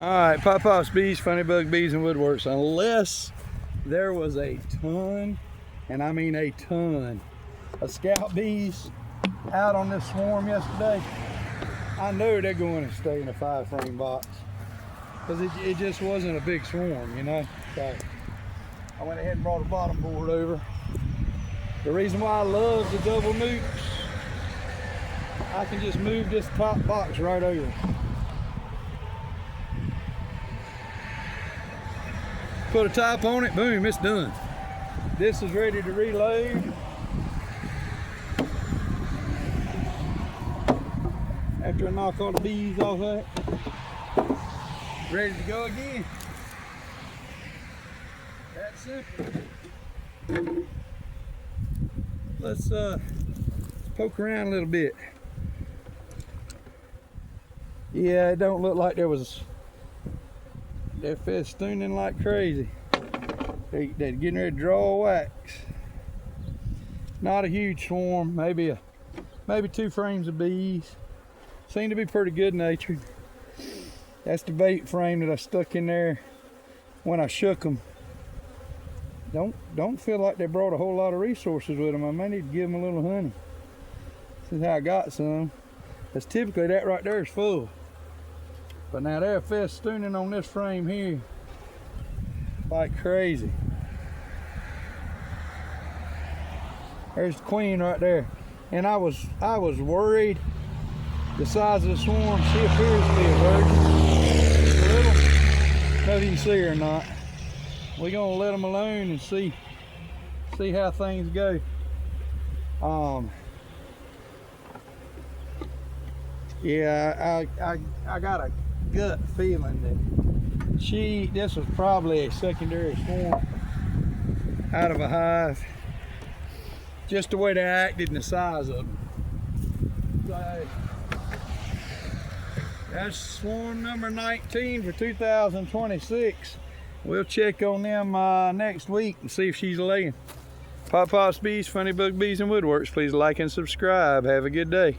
All right, Pop Pop's Bees, Funny Bug Bees and Woodworks. Unless there was a ton, and I mean a ton, of scout bees out on this swarm yesterday, I know they're going to stay in a 5-frame box because it just wasn't a big swarm, you know. So I went ahead and brought a bottom board over. The reason why I love the double nukes, I can just move this top box right over. Put a top on it, boom, it's done. This is ready to reload. After I knock all the bees off of it, ready to go again. That's simple. Let's poke around a little bit. Yeah, it don't look like they're festooning like crazy. They're getting ready to draw wax. Not a huge swarm, maybe 2 frames of bees. Seem to be pretty good natured. That's the bait frame that I stuck in there when I shook them. Don't feel like they brought a whole lot of resources with them. I may need to give them a little honey. This is how I got some. Because typically that right there is full. But now they're festooning on this frame here like crazy. There's the queen right there. And I was worried the size of the swarm. She appears to be a virgin. Just a little. I don't know if you can see her or not. We're gonna let them alone and see how things go. Yeah, I got a gut feeling that this was probably a secondary swarm out of a hive. Just the way they acted and the size of them. So, that's swarm number 19 for 2026. We'll check on them next week and see if she's laying. Pop Pop's Bees, Funny Bug Bees and Woodworks. Please like and subscribe. Have a good day.